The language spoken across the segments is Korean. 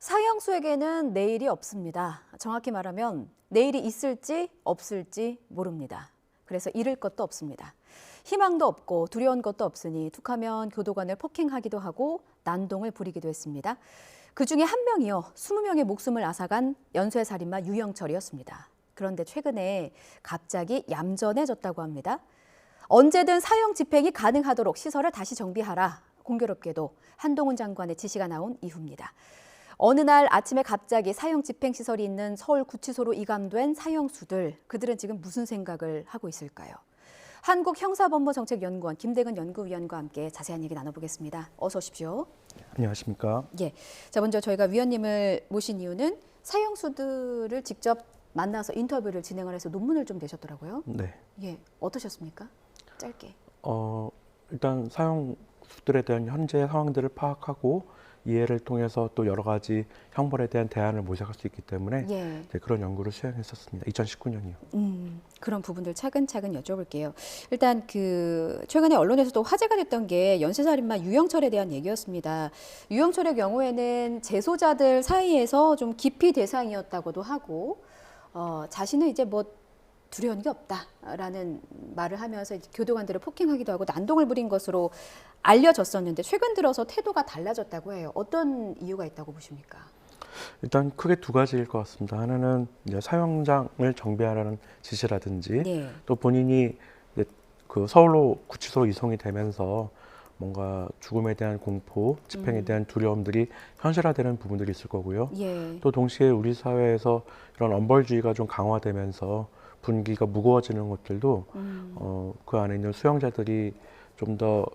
사형수에게는 내일이 없습니다. 정확히 말하면 내일이 있을지 없을지 모릅니다. 그래서 잃을 것도 없습니다. 희망도 없고 두려운 것도 없으니 툭하면 교도관을 폭행하기도 하고 난동을 부리기도 했습니다. 그중에 한 명이요, 20명의 목숨을 앗아간 연쇄살인마 유영철이었습니다. 그런데 최근에 갑자기 얌전해졌다고 합니다. 언제든 사형 집행이 가능하도록 시설을 다시 정비하라. 공교롭게도 한동훈 장관의 지시가 나온 이후입니다. 어느 날 아침에 갑자기 사형 집행 시설이 있는 서울구치소로 이감된 사형수들, 그들은 지금 무슨 생각을 하고 있을까요? 한국형사법무정책연구원 김대근 연구위원과 함께 자세한 얘기 나눠보겠습니다. 어서 오십시오. 안녕하십니까? 예. 자, 먼저 저희가 위원님을 모신 이유는 사형수들을 직접 만나서 인터뷰를 진행을 해서 논문을 좀 내셨더라고요. 네. 예. 어떠셨습니까? 짧게. 일단 사형수들에 대한 현재 상황들을 파악하고 이해를 통해서 또 여러 가지 형벌에 대한 대안을 모색할 수 있기 때문에 예. 그런 연구를 수행했었습니다. 2019년이요. 그런 부분들 차근차근 여쭤볼게요. 일단 최근에 언론에서도 화제가 됐던 게 연쇄살인마 유영철에 대한 얘기였습니다. 유영철의 경우에는 재소자들 사이에서 좀 기피 대상이었다고도 하고 자신은 이제 뭐 두려운 게 없다라는 말을 하면서 이제 교도관들을 폭행하기도 하고 난동을 부린 것으로 알려졌었는데 최근 들어서 태도가 달라졌다고 해요. 어떤 이유가 있다고 보십니까? 일단 크게 두 가지일 것 같습니다. 하나는 이제 사형장을 정비하라는 지시라든지 네. 또 본인이 이제 그 서울로 구치소로 이송이 되면서 뭔가 죽음에 대한 공포, 집행에 대한 두려움들이 현실화되는 부분들이 있을 거고요. 예. 또 동시에 우리 사회에서 이런 엄벌주의가 좀 강화되면서 분위기가 무거워지는 것들도 그 안에 있는 수용자들이 좀 더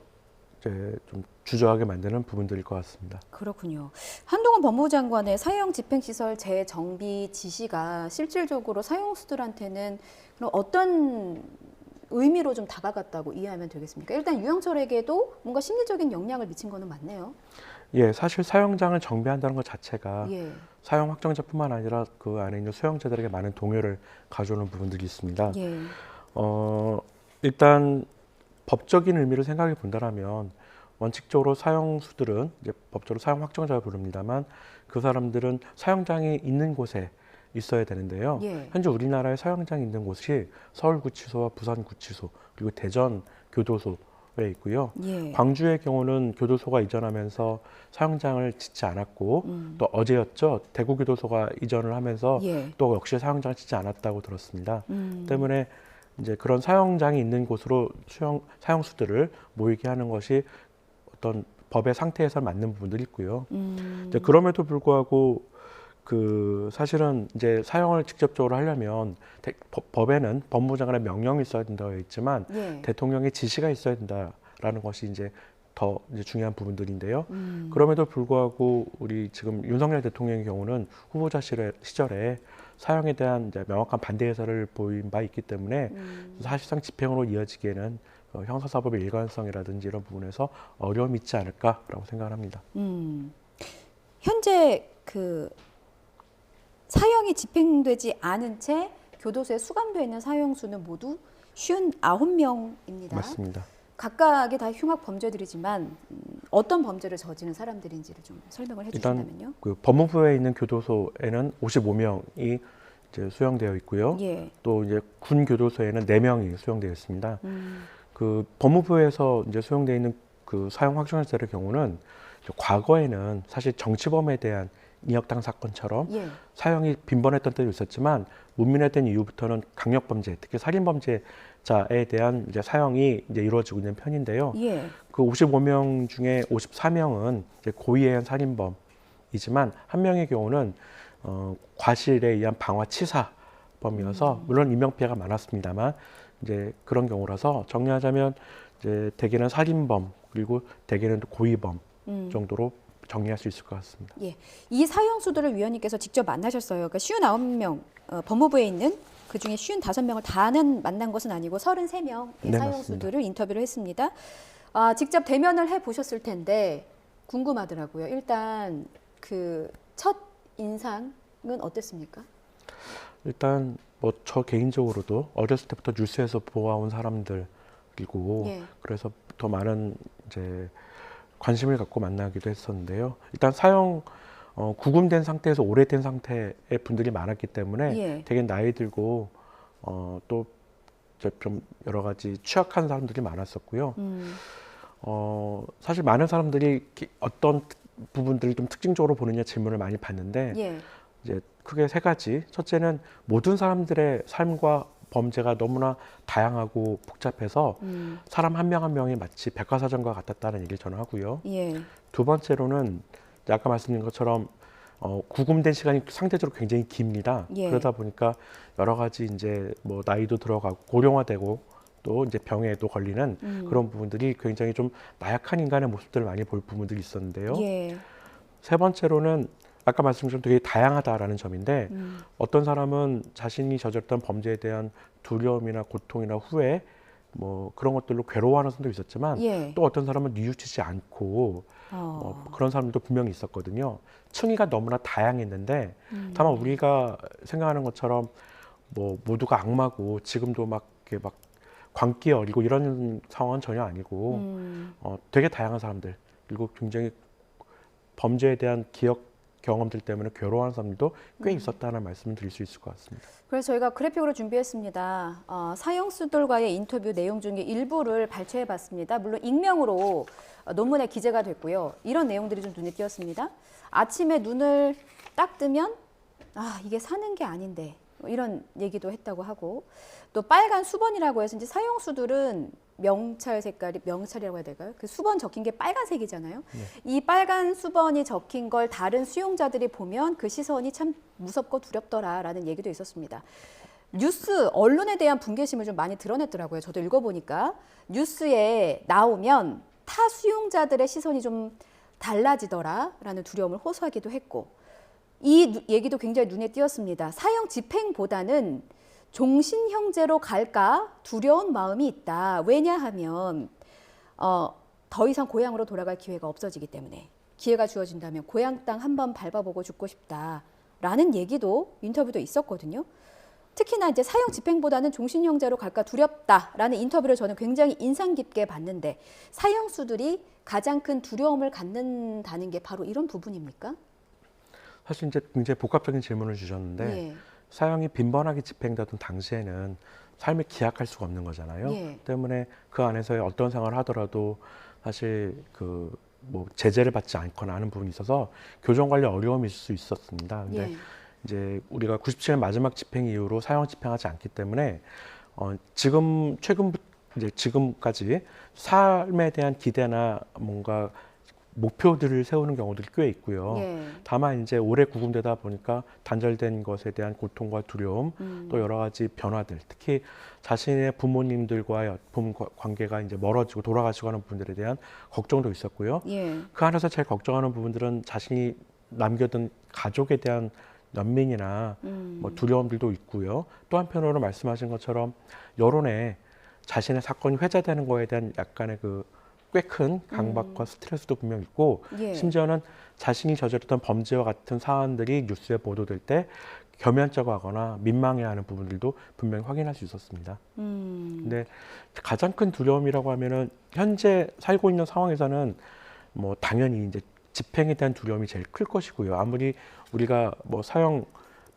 이제 좀 주저하게 만드는 부분들일 것 같습니다. 그렇군요. 한동훈 법무부 장관의 사형 집행시설 재정비 지시가 실질적으로 사형수들한테는 그럼 어떤 의미로 좀 다가갔다고 이해하면 되겠습니까? 일단 유영철에게도 뭔가 심리적인 영향을 미친 거는 맞네요. 예, 사실 사형장을 정비한다는 것 자체가 예. 사형 확정자뿐만 아니라 그 안에 있는 수용자들에게 많은 동요를 가져오는 부분들이 있습니다. 예. 일단 법적인 의미를 생각해 본다면 원칙적으로 사형수들은 이제 법적으로 사형 확정자를 부릅니다만 그 사람들은 사형장이 있는 곳에 있어야 되는데요. 예. 현재 우리나라에 사형장이 있는 곳이 서울구치소와 부산구치소 그리고 대전교도소에 있고요. 예. 광주의 경우는 교도소가 이전하면서 사형장을 짓지 않았고 또 어제였죠. 대구교도소가 이전을 하면서 예. 또 역시 사형장을 짓지 않았다고 들었습니다. 때문에 이제 그런 사형장이 있는 곳으로 사형수들을 모이게 하는 것이 어떤 법의 상태에서 맞는 부분들이 있고요. 이제 그럼에도 불구하고 사실은 이제 사형을 직접적으로 하려면 법에는 법무부 장관의 명령이 있어야 된다고 있지만 예. 대통령의 지시가 있어야 된다라는 것이 이제 더 이제 중요한 부분들인데요. 그럼에도 불구하고 우리 지금 윤석열 대통령의 경우는 후보자 시절에 사형에 대한 이제 명확한 반대 의사를 보인 바 있기 때문에 사실상 집행으로 이어지기에는 형사사법의 일관성이라든지 이런 부분에서 어려움이 있지 않을까라고 생각합니다. 현재 사형이 집행되지 않은 채 교도소에 수감되어 있는 사형수는 모두 59명입니다. 맞습니다. 각각의 다 흉악 범죄들이지만 어떤 범죄를 저지른 사람들인지를 좀 설명을 해주신다면요. 일단 그 법무부에 있는 교도소에는 55명이 이제 수용되어 있고요. 예. 또 이제 군 교도소에는 4명이 수용되어 있습니다. 그 법무부에서 이제 수용되어 있는 그 사형 확정자들의 경우는 과거에는 사실 정치범에 대한 인혁당 사건처럼 예. 사형이 빈번했던 때도 있었지만 문민화된 이후부터는 강력범죄, 특히 살인범죄자에 대한 이제 사형이 이제 이루어지고 있는 편인데요. 예. 그 55명 중에 54명은 이제 고의해한 살인범이지만 한 명의 경우는 과실에 의한 방화치사범이어서 물론 인명피해가 많았습니다만 이제 그런 경우라서 정리하자면 이제 대개는 살인범 그리고 대개는 고의범 정도로 정리할 수 있을 것 같습니다. 예. 이 사형수들을 위원님께서 직접 만나셨어요. 그러니까 59명 법무부에 있는 그중에 55명을 다는 만난 것은 아니고 33명의 네, 사형수들을 인터뷰를 했습니다. 직접 대면을 해보셨을 텐데 궁금하더라고요. 일단 첫 인상은 어땠습니까? 일단 뭐 저 개인적으로도 어렸을 때부터 뉴스에서 보아온 사람들이고 예. 그래서 더 많은 이제 관심을 갖고 만나기도 했었는데요. 일단 사형 구금된 상태에서 오래된 상태의 분들이 많았기 때문에 예. 되게 나이 들고 또 좀 여러 가지 취약한 사람들이 많았었고요. 사실 많은 사람들이 어떤 부분들을 좀 특징적으로 보느냐 질문을 많이 받는데 예. 이제 크게 세 가지. 첫째는 모든 사람들의 삶과 범죄가 너무나 다양하고 복잡해서 사람 한 명 한 명이 마치 백과사전과 같았다는 얘기를 저는 하고요. 예. 두 번째로는 아까 말씀드린 것처럼 구금된 시간이 상대적으로 굉장히 깁니다. 예. 그러다 보니까 여러 가지 이제 뭐 나이도 들어가고 고령화되고 또 이제 병에도 걸리는 그런 부분들이 굉장히 좀 나약한 인간의 모습들을 많이 볼 부분들이 있었는데요. 예. 세 번째로는 아까 말씀드린 되게 다양하다라는 점인데 어떤 사람은 자신이 저질렀던 범죄에 대한 두려움이나 고통이나 후회 뭐 그런 것들로 괴로워하는 사람도 있었지만 예. 또 어떤 사람은 뉘우치지 않고 그런 사람들도 분명히 있었거든요. 층위가 너무나 다양했는데 다만 우리가 생각하는 것처럼 뭐 모두가 악마고 지금도 막 이렇게 막 광기에 어리고 이런 상황은 전혀 아니고 되게 다양한 사람들 그리고 굉장히 범죄에 대한 기억 경험들 때문에 괴로워하는 사람들도 꽤 있었다는 말씀을 드릴 수 있을 것 같습니다. 그래서 저희가 그래픽으로 준비했습니다. 사형수들과의 인터뷰 내용 중에 일부를 발췌해봤습니다. 물론 익명으로 논문에 기재가 됐고요. 이런 내용들이 좀 눈에 띄었습니다. 아침에 눈을 딱 뜨면 이게 사는 게 아닌데 뭐 이런 얘기도 했다고 하고 또 빨간 수번이라고 해서 이제 사형수들은 명찰 색깔이 명찰이라고 해야 될까요? 그 수번 적힌 게 빨간색이잖아요. 네. 이 빨간 수번이 적힌 걸 다른 수용자들이 보면 그 시선이 참 무섭고 두렵더라라는 얘기도 있었습니다. 뉴스 언론에 대한 분개심을 좀 많이 드러냈더라고요. 저도 읽어보니까 뉴스에 나오면 타 수용자들의 시선이 좀 달라지더라라는 두려움을 호소하기도 했고 이 얘기도 굉장히 눈에 띄었습니다. 사형 집행보다는 종신형제로 갈까 두려운 마음이 있다. 왜냐하면 더 이상 고향으로 돌아갈 기회가 없어지기 때문에 기회가 주어진다면 고향 땅 한번 밟아보고 죽고 싶다라는 얘기도 인터뷰도 있었거든요. 특히나 이제 사형 집행보다는 종신형제로 갈까 두렵다라는 인터뷰를 저는 굉장히 인상 깊게 봤는데 사형수들이 가장 큰 두려움을 갖는다는 게 바로 이런 부분입니까? 사실 이제 굉장히 복합적인 질문을 주셨는데 예. 사형이 빈번하게 집행되던 당시에는 삶을 기약할 수가 없는 거잖아요. 예. 때문에 그 안에서의 어떤 생활을 하더라도 사실 그 뭐 제재를 받지 않거나 하는 부분이 있어서 교정 관리 어려움이 있을 수 있었습니다. 근데 예. 이제 우리가 97년 마지막 집행 이후로 사형 집행하지 않기 때문에 지금 이제 지금까지 삶에 대한 기대나 뭔가 목표들을 세우는 경우들이 꽤 있고요. 예. 다만 이제 오래 구금되다 보니까 단절된 것에 대한 고통과 두려움, 또 여러 가지 변화들, 특히 자신의 부모님들과의 관계가 이제 멀어지고 돌아가시고 하는 부분들에 대한 걱정도 있었고요. 예. 그 안에서 제일 걱정하는 부분들은 자신이 남겨둔 가족에 대한 연민이나 뭐 두려움들도 있고요. 또 한편으로 말씀하신 것처럼 여론에 자신의 사건이 회자되는 거에 대한 약간의 그 꽤 큰 강박과 스트레스도 분명 있고 예. 심지어는 자신이 저질렀던 범죄와 같은 사안들이 뉴스에 보도될 때 겸연쩍어하거나 민망해하는 부분들도 분명히 확인할 수 있었습니다. 근데 가장 큰 두려움이라고 하면은 현재 살고 있는 상황에서는 뭐 당연히 이제 집행에 대한 두려움이 제일 클 것이고요. 아무리 우리가 뭐 사형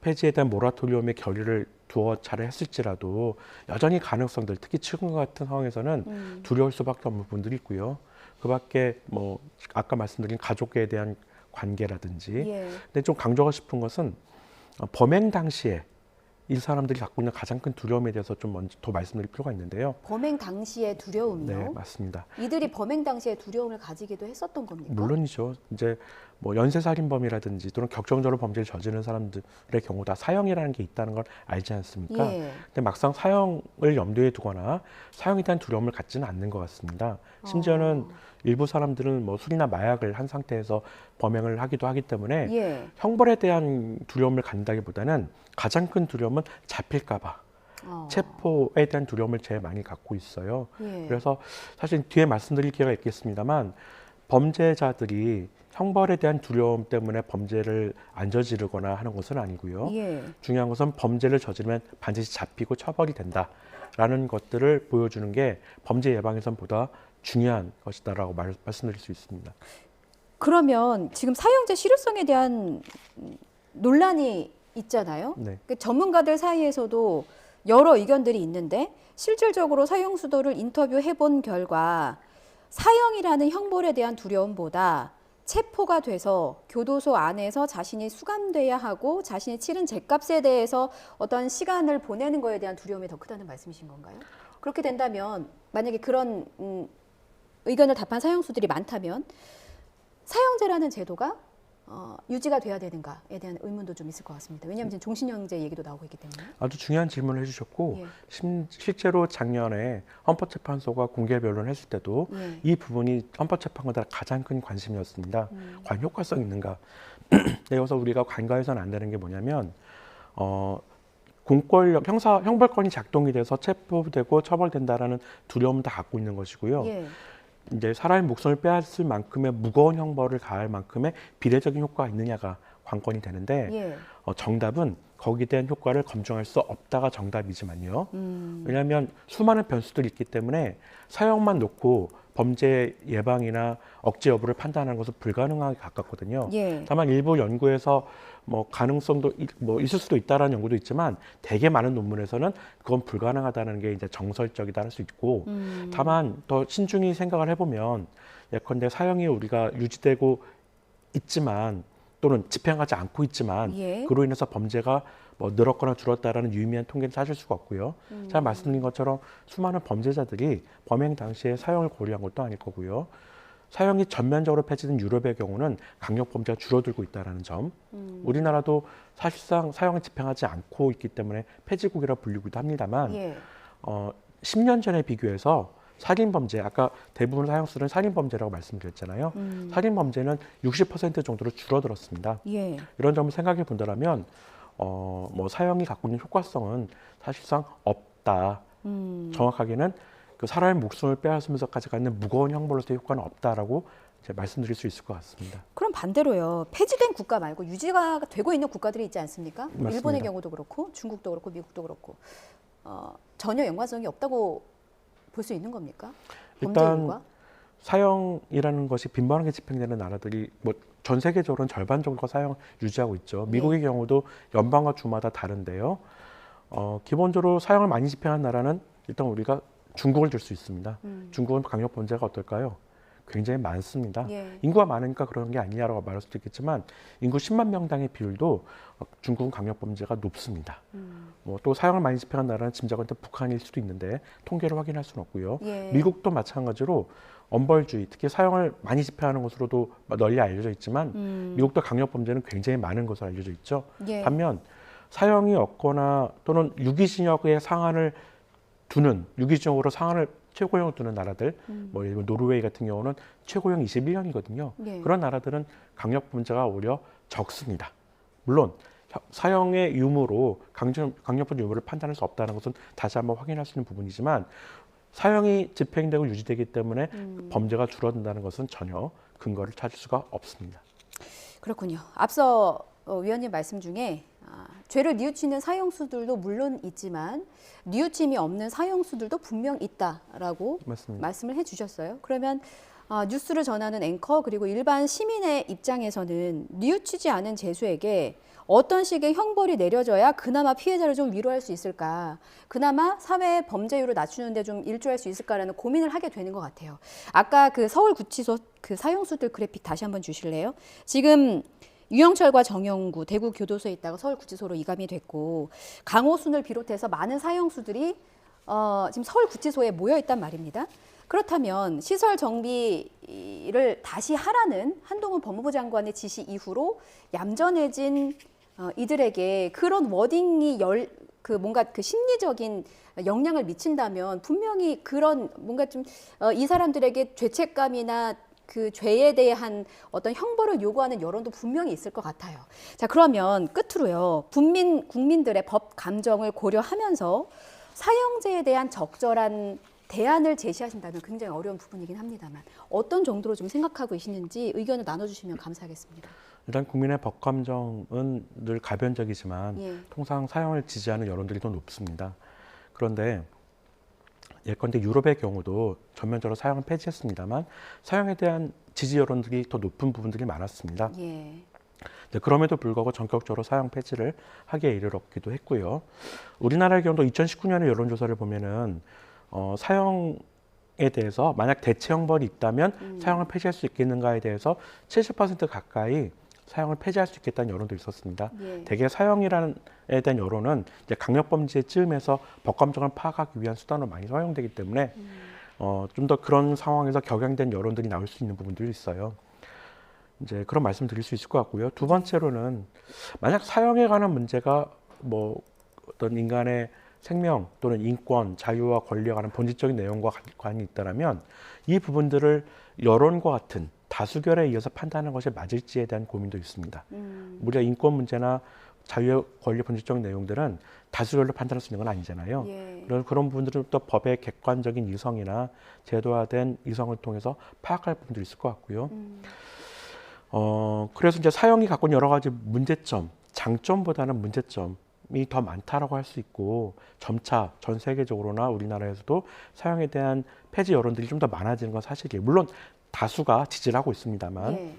폐지에 대한 모라토리엄의 결의를 두어 차례 했을지라도 여전히 가능성들, 특히 지금 같은 상황에서는 두려울 수밖에 없는 부분들이 있고요. 그밖에 뭐 아까 말씀드린 가족에 대한 관계라든지. 예. 근데 좀 강조하고 싶은 것은 범행 당시에 이 사람들이 갖고 있는 가장 큰 두려움에 대해서 좀 먼저 더 말씀드릴 필요가 있는데요. 범행 당시의 두려움이요? 네, 맞습니다. 이들이 범행 당시에 두려움을 가지기도 했었던 겁니까? 물론이죠. 이제 뭐 연쇄살인범이라든지 또는 격정적으로 범죄를 저지르는 사람들의 경우 다 사형이라는 게 있다는 걸 알지 않습니까? 예. 근데 막상 사형을 염두에 두거나 사형에 대한 두려움을 갖지는 않는 것 같습니다. 심지어는 일부 사람들은 뭐 술이나 마약을 한 상태에서 범행을 하기도 하기 때문에 예. 형벌에 대한 두려움을 갖는다기보다는 가장 큰 두려움은 잡힐까 봐. 체포에 대한 두려움을 제일 많이 갖고 있어요. 예. 그래서 사실 뒤에 말씀드릴 기회가 있겠습니다만 범죄자들이 형벌에 대한 두려움 때문에 범죄를 안 저지르거나 하는 것은 아니고요. 예. 중요한 것은 범죄를 저지르면 반드시 잡히고 처벌이 된다라는 것들을 보여주는 게 범죄 예방에선 보다 중요한 것이다라고 말씀드릴 수 있습니다. 그러면 지금 사형제 실효성에 대한 논란이 있잖아요. 네. 그 전문가들 사이에서도 여러 의견들이 있는데 실질적으로 사형수도를 인터뷰해 본 결과 사형이라는 형벌에 대한 두려움보다 체포가 돼서 교도소 안에서 자신이 수감돼야 하고 자신이 치른 죗값에 대해서 어떤 시간을 보내는 거에 대한 두려움이 더 크다는 말씀이신 건가요? 그렇게 된다면 만약에 그런 의견을 답한 사형수들이 많다면 사형제라는 제도가 유지가 돼야 되는가에 대한 의문도 좀 있을 것 같습니다. 왜냐하면 지금 종신형제 얘기도 나오고 있기 때문에. 아주 중요한 질문을 해주셨고 예. 실제로 작년에 헌법재판소가 공개 변론을 했을 때도 예. 이 부분이 헌법재판관들 가장 큰 관심이었습니다. 과연 효과성이 있는가? 여기서 우리가 간과해서는 안 되는 게 뭐냐면 공권력, 형벌권이 작동이 돼서 체포되고 처벌된다라는 두려움을 다 갖고 있는 것이고요. 예. 이제 사람의 목숨을 빼앗을 만큼의 무거운 형벌을 가할 만큼의 비례적인 효과가 있느냐가 관건이 되는데 예. 정답은 거기에 대한 효과를 검증할 수 없다가 정답이지만요. 왜냐하면 수많은 변수들이 있기 때문에 사형만 놓고 범죄 예방이나 억제 여부를 판단하는 것은 불가능하게 가깝거든요. 예. 다만 일부 연구에서 가능성도 있을 수도 있다라는 연구도 있지만 되게 많은 논문에서는 그건 불가능하다는 게 이제 정설적이다 할 수 있고 다만 더 신중히 생각을 해보면 예컨대 사형이 우리가 유지되고 있지만 또는 집행하지 않고 있지만 예. 그로 인해서 범죄가 늘었거나 줄었다라는 유의미한 통계를 찾을 수가 없고요. 제가 말씀드린 것처럼 수많은 범죄자들이 범행 당시에 사형을 고려한 것도 아닐 거고요. 사형이 전면적으로 폐지된 유럽의 경우는 강력 범죄가 줄어들고 있다는 점. 우리나라도 사실상 사형을 집행하지 않고 있기 때문에 폐지국이라 불리기도 합니다만 예. 10년 전에 비교해서 살인 범죄, 아까 대부분 사형수는 살인 범죄라고 말씀드렸잖아요. 살인 범죄는 60% 정도로 줄어들었습니다. 예. 이런 점을 생각해 본다면 사형이 갖고 있는 효과성은 사실상 없다. 정확하게는 그 사람의 목숨을 빼앗으면서까지 갖는 무거운 형벌로서의 효과는 없다라고 이제 말씀드릴 수 있을 것 같습니다. 그럼 반대로요. 폐지된 국가 말고 유지가 되고 있는 국가들이 있지 않습니까? 맞습니다. 일본의 경우도 그렇고 중국도 그렇고 미국도 그렇고 전혀 연관성이 없다고 볼 수 있는 겁니까? 범죄율과? 일단 사형이라는 것이 빈번하게 집행되는 나라들이 전 세계적으로는 절반 정도가 사형 유지하고 있죠. 미국의 경우도 연방과 주마다 다른데요. 기본적으로 사형을 많이 집행한 나라는 일단 우리가 중국을 들 수 있습니다. 중국은 강력 범죄가 어떨까요? 굉장히 많습니다. 예. 인구가 많으니까 그런 게 아니냐라고 말할 수도 있겠지만 인구 10만 명당의 비율도 중국은 강력 범죄가 높습니다. 또 사형을 많이 집행한 나라는 짐작은 북한일 수도 있는데 통계를 확인할 수는 없고요. 예. 미국도 마찬가지로 엄벌주의, 특히 사형을 많이 집행하는 것으로도 널리 알려져 있지만 미국도 강력 범죄는 굉장히 많은 것으로 알려져 있죠. 예. 반면 사형이 없거나 또는 유기징역의 상한을 두는 유기징역으로 상한을 최고형을 두는 나라들, 예를 노르웨이 같은 경우는 최고형 21년이거든요. 예. 그런 나라들은 강력 범죄가 오히려 적습니다. 물론 사형의 유무로 강력범죄 유무를 판단할 수 없다는 것은 다시 한번 확인할 수 있는 부분이지만 사형이 집행되고 유지되기 때문에 범죄가 줄어든다는 것은 전혀 근거를 찾을 수가 없습니다. 그렇군요. 앞서 위원님 말씀 중에 죄를 뉘우치는 사형수들도 물론 있지만 뉘우침이 없는 사형수들도 분명 있다라고 맞습니다. 말씀을 해주셨어요. 그러면 뉴스를 전하는 앵커 그리고 일반 시민의 입장에서는 뉘우치지 않은 죄수에게 어떤 식의 형벌이 내려져야 그나마 피해자를 좀 위로할 수 있을까, 그나마 사회 범죄율을 낮추는 데 좀 일조할 수 있을까라는 고민을 하게 되는 것 같아요. 아까 그 서울구치소 그 사형수들 그래픽 다시 한번 주실래요? 지금 유영철과 정영구 대구 교도소에 있다가 서울구치소로 이감이 됐고 강호순을 비롯해서 많은 사형수들이 지금 서울구치소에 모여 있단 말입니다. 그렇다면 시설 정비를 다시 하라는 한동훈 법무부 장관의 지시 이후로 얌전해진 이들에게 그런 워딩이 뭔가 그 심리적인 영향을 미친다면 분명히 그런 뭔가 좀 이 사람들에게 죄책감이나 그 죄에 대한 어떤 형벌을 요구하는 여론도 분명히 있을 것 같아요. 자, 그러면 끝으로요. 국민들의 법 감정을 고려하면서 사형제에 대한 적절한 대안을 제시하신다면 굉장히 어려운 부분이긴 합니다만 어떤 정도로 좀 생각하고 계시는지 의견을 나눠주시면 감사하겠습니다. 일단 국민의 법 감정은 늘 가변적이지만 예. 통상 사형을 지지하는 여론들이 더 높습니다. 그런데 예컨대 유럽의 경우도 전면적으로 사형을 폐지했습니다만 사형에 대한 지지 여론들이 더 높은 부분들이 많았습니다. 예. 네, 그럼에도 불구하고 전격적으로 사형 폐지를 하기에 이르렀기도 했고요. 우리나라의 경우도 2019년의 여론조사를 보면은 사형에 대해서 만약 대체 형벌이 있다면 사형을 폐지할 수 있겠는가에 대해서 70% 가까이 사형을 폐지할 수 있겠다는 여론도 있었습니다. 예. 대개 사형이라는 에 대한 여론은 이제 강력범죄 즈음에서 법감정을 파악하기 위한 수단으로 많이 사용되기 때문에 좀 더 그런 상황에서 격양된 여론들이 나올 수 있는 부분들이 있어요. 이제 그런 말씀 드릴 수 있을 것 같고요. 두 번째로는 만약 사형에 관한 문제가 뭐 어떤 인간의 생명 또는 인권, 자유와 권리에 관한 본질적인 내용과 관이 있다면 이 부분들을 여론과 같은 다수결에 의해서 판단하는 것이 맞을지에 대한 고민도 있습니다. 우리가 인권 문제나 자유의 권리 본질적인 내용들은 다수결로 판단할 수 있는 건 아니잖아요. 예. 그런 부분들은 또 법의 객관적인 이성이나 제도화된 이성을 통해서 파악할 부분들이 있을 것 같고요. 그래서 이제 사형이 갖고 있는 여러 가지 문제점, 장점보다는 문제점이 더 많다라고 할 수 있고 점차 전 세계적으로나 우리나라에서도 사형에 대한 폐지 여론들이 좀 더 많아지는 건 사실이에요. 물론 다수가 지지를 하고 있습니다만 예.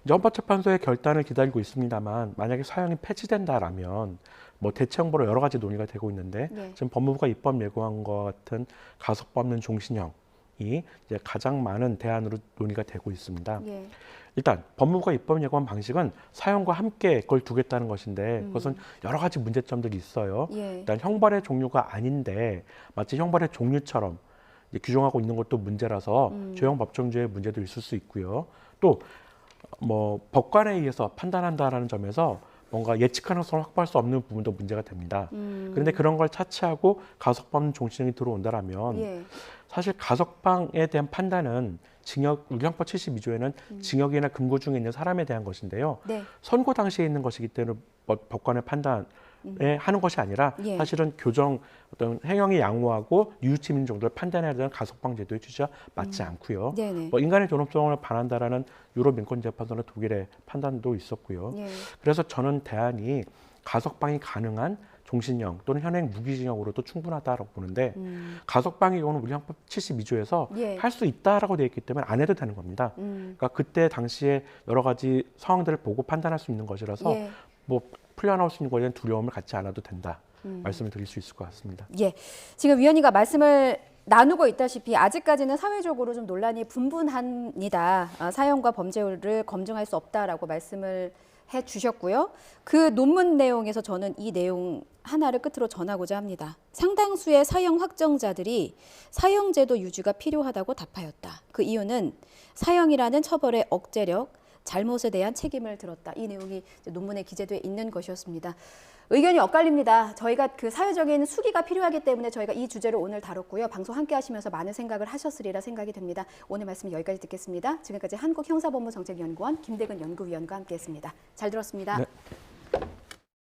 이제 헌법재판소의 결단을 기다리고 있습니다만 만약에 사형이 폐지된다라면 뭐 대체 형벌로 여러 가지 논의가 되고 있는데 네. 지금 법무부가 입법 예고한 것 같은 가석방 없는 종신형이 이제 가장 많은 대안으로 논의가 되고 있습니다. 예. 일단 법무부가 입법 예고한 방식은 사형과 함께 그걸 두겠다는 것인데 그것은 여러 가지 문제점들이 있어요. 예. 일단 형벌의 종류가 아닌데 마치 형벌의 종류처럼 이제 규정하고 있는 것도 문제라서 죄형 법정주의 문제도 있을 수 있고요. 또 뭐 법관에 의해서 판단한다라는 점에서 뭔가 예측 가능성을 확보할 수 없는 부분도 문제가 됩니다. 그런데 그런 걸 차치하고 가석방 종신형이 들어온다라면 예. 사실 가석방에 대한 판단은 징역, 우리 형법 72조에는 징역이나 금고 중에 있는 사람에 대한 것인데요. 네. 선고 당시에 있는 것이기 때문에 법관의 판단에 하는 것이 아니라 예. 사실은 교정 어떤 행형이 양호하고 뉘우침인 정도를 판단해야 되는 가석방 제도의 취지와 맞지 않고요. 네네. 뭐 인간의 존엄성을 반한다라는 유럽 인권재판소나 독일의 판단도 있었고요. 예. 그래서 저는 대안이 가석방이 가능한 종신형 또는 현행 무기징역으로도 충분하다라고 보는데 가석방의 경우는 우리 형법 72조에서 예. 할 수 있다라고 되어 있기 때문에 안 해도 되는 겁니다. 그러니까 그때 당시에 여러 가지 상황들을 보고 판단할 수 있는 것이라서 예. 뭐 풀려나올 수 있는 것에 대한 두려움을 갖지 않아도 된다. 말씀을 드릴 수 있을 것 같습니다. 예. 지금 위원님과 말씀을 나누고 있다시피 아직까지는 사회적으로 좀 논란이 분분합니다. 사형과 범죄를 검증할 수 없다라고 말씀을 해주셨고요. 그 논문 내용에서 저는 이 내용 하나를 끝으로 전하고자 합니다. 상당수의 사형 확정자들이 사형제도 유지가 필요하다고 답하였다. 그 이유는 사형이라는 처벌의 억제력, 잘못에 대한 책임을 들었다. 이 내용이 논문에 기재되어 있는 것이었습니다. 의견이 엇갈립니다. 저희가 그 사회적인 수기가 필요하기 때문에 저희가 이 주제를 오늘 다뤘고요. 방송 함께 하시면서 많은 생각을 하셨으리라 생각이 됩니다. 오늘 말씀 여기까지 듣겠습니다. 지금까지 한국형사법무정책연구원 김대근 연구위원과 함께했습니다. 잘 들었습니다. 네.